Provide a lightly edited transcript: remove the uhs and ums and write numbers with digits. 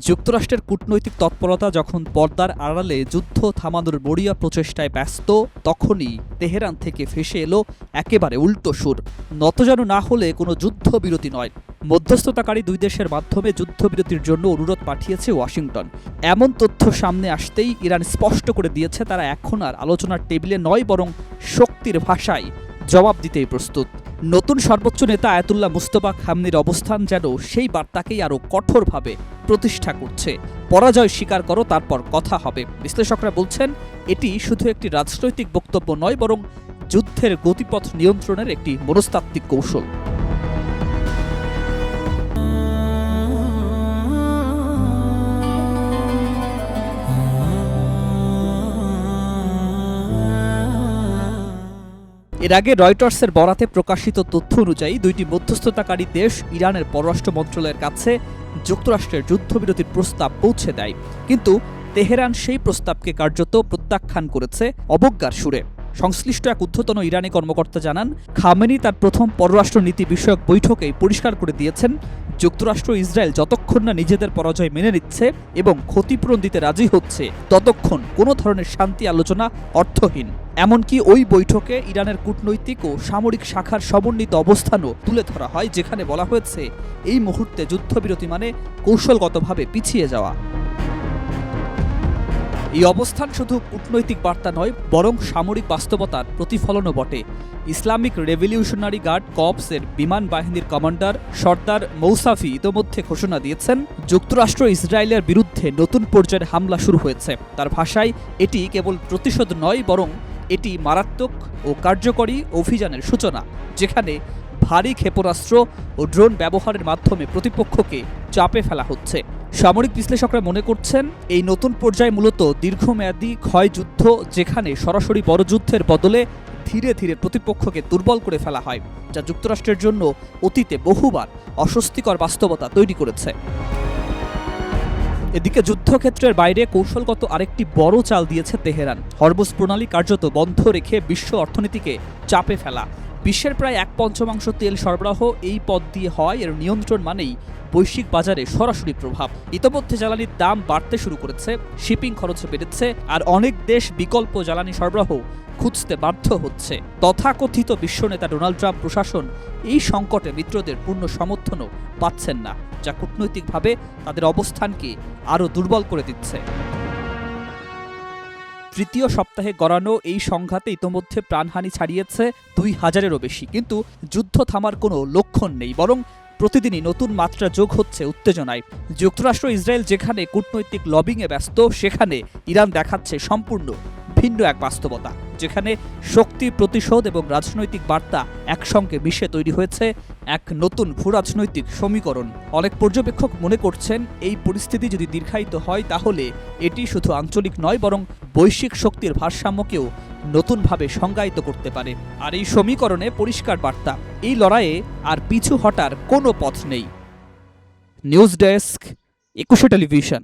যুক্তরাষ্ট্রের কূটনৈতিক তৎপরতা যখন পর্দার আড়ালে যুদ্ধ থামানোর মরিয়া প্রচেষ্টায় ব্যস্ত, তখনই তেহরান থেকে ভেসে এলো একেবারে উল্টো সুর। নতজানু না হলে কোনো যুদ্ধবিরতি নয়। মধ্যস্থতাকারী দুই দেশের মাধ্যমে যুদ্ধবিরতির জন্য অনুরোধ পাঠিয়েছে ওয়াশিংটন। এমন তথ্য সামনে আসতেই ইরান স্পষ্ট করে দিয়েছে তারা এখন আর আলোচনার টেবিলে নয়, বরং শক্তির ভাষায় জবাব দিতেই প্রস্তুত। নতুন সর্বোচ্চ নেতা আয়াতুল্লাহ মুস্তফা খামনির অবস্থান যেন সেই বার্তাকেই আরও কঠোরভাবে প্রতিষ্ঠা করছে। পরাজয় স্বীকার করো, তারপর কথা হবে। বিশ্লেষকরা বলছেন এটি শুধু একটি রাজনৈতিক বক্তব্য নয়, বরং যুদ্ধের গতিপথ নিয়ন্ত্রণের একটি মনস্তাত্ত্বিক কৌশল। এর আগে রয়টার্সের বরাতে প্রকাশিত তথ্য অনুযায়ী দুইটি মধ্যস্থতাকারী দেশ ইরানের পররাষ্ট্র মন্ত্রণালয়ের কাছে যুক্তরাষ্ট্রের যুদ্ধবিরতির প্রস্তাব পৌঁছে দেয়, কিন্তু তেহরান সেই প্রস্তাবকে কার্যত প্রত্যাখ্যান করেছে অবজ্ঞার সুরে। সংশ্লিষ্ট এক ঊর্ধ্বতন ইরানি কর্মকর্তা জানান, খামেনি তার প্রথম পররাষ্ট্র নীতি বিষয়ক বৈঠকেই পরিষ্কার করে দিয়েছেন, যুক্তরাষ্ট্র ইসরায়েল যতক্ষণ না নিজেদের পরাজয় মেনে নিচ্ছে এবং ক্ষতিপূরণ দিতে রাজি হচ্ছে, ততক্ষণ কোনো ধরনের শান্তি আলোচনা অর্থহীন। এমনকি ওই বৈঠকে ইরানের কূটনৈতিক ও সামরিক শাখার সমন্বিত অবস্থানও তুলে ধরা হয়, যেখানে বলা হয়েছে এই মুহূর্তে যুদ্ধবিরতি মানে কৌশলগতভাবে পিছিয়ে যাওয়া। এই অবস্থান শুধু কূটনৈতিক বার্তা নয়, বরং সামরিক বাস্তবতার প্রতিফলনও বটে। ইসলামিক রেভলিউশনারি গার্ড কর্পসের বিমান বাহিনীর কমান্ডার সর্দার মৌসাফি ইতোমধ্যে ঘোষণা দিয়েছেন, যুক্তরাষ্ট্র ইসরায়েলের বিরুদ্ধে নতুন পর্যায়ের হামলা শুরু হয়েছে। তার ভাষায় এটি কেবল প্রতিশোধ নয়, বরং এটি মারাত্মক ও কার্যকরী অভিযানের সূচনা, যেখানে ভারী ক্ষেপণাস্ত্র ও ড্রোন ব্যবহারের মাধ্যমে প্রতিপক্ষকে চাপে ফেলা হচ্ছে। সামরিক বিশ্লেষকরা মনে করছেন এই নতুন পর্যায়ে মূলত দীর্ঘমেয়াদী ক্ষয়যুদ্ধ, যেখানে সরাসরি বড় যুদ্ধের বদলে ধীরে ধীরে প্রতিপক্ষকে দুর্বল করে ফেলা হয়, যা যুক্তরাষ্ট্রের জন্য অতীতে বহুবার অস্বস্তিকর বাস্তবতা তৈরি করেছে। এদিকে যুদ্ধক্ষেত্রের বাইরে কৌশলগত আরেকটি বড় চাল দিয়েছে তেহরান। হরমুজ প্রণালী কার্যত বন্ধ রেখে বিশ্ব অর্থনীতিকে চাপে ফেলা। বিশ্বের প্রায় 1/5 তেল সরবরাহ এই পথ দিয়ে হয়। এর নিয়ন্ত্রণ মানেই বৈশ্বিক বাজারে সরাসরি প্রভাব। ইতোমধ্যে জ্বালানির দাম বাড়তে শুরু করেছে, শিপিং খরচ বেড়েছে, আর অনেক দেশ বিকল্প জ্বালানি সরবরাহ খুঁজতে বাধ্য হচ্ছে। তথাকথিত বিশ্বনেতা ডোনাল্ড ট্রাম্প প্রশাসন এই সংকটে মিত্রদের পূর্ণ সমর্থনও পাচ্ছেন না, যা কূটনৈতিকভাবে তাদের অবস্থানকে আরও দুর্বল করে দিচ্ছে। তৃতীয় সপ্তাহে গড়ানো এই সংঘাতে ইতোমধ্যে প্রাণহানি ছাড়িয়েছে 2000-এরও বেশি, কিন্তু যুদ্ধ থামার কোনো লক্ষণ নেই, বরং প্রতিদিনই নতুন মাত্রা যোগ হচ্ছে উত্তেজনায়। যুক্তরাষ্ট্র ইসরায়েল যেখানে কূটনৈতিক লবিংয়ে ব্যস্ত, সেখানে ইরান দেখাচ্ছে সম্পূর্ণ ভিন্ন এক বাস্তবতা, যেখানে শক্তি, প্রতিশোধ এবং রাজনৈতিক বার্তা একসঙ্গে মিশে তৈরি হয়েছে এক নতুন ভূরাজনৈতিক সমীকরণ। অনেক পর্যবেক্ষক মনে করছেন এই পরিস্থিতি যদি দীর্ঘায়িত হয়, তাহলে এটি শুধু আঞ্চলিক নয়, বরং বৈশ্বিক শক্তির ভারসাম্যকেও নতুনভাবে সংজ্ঞায়িত করতে পারে। আর এই সমীকরণে পরিষ্কার বার্তা, এই লড়াইয়ে আর পিছু হটার কোনো পথ নেই। News desk, 21 television.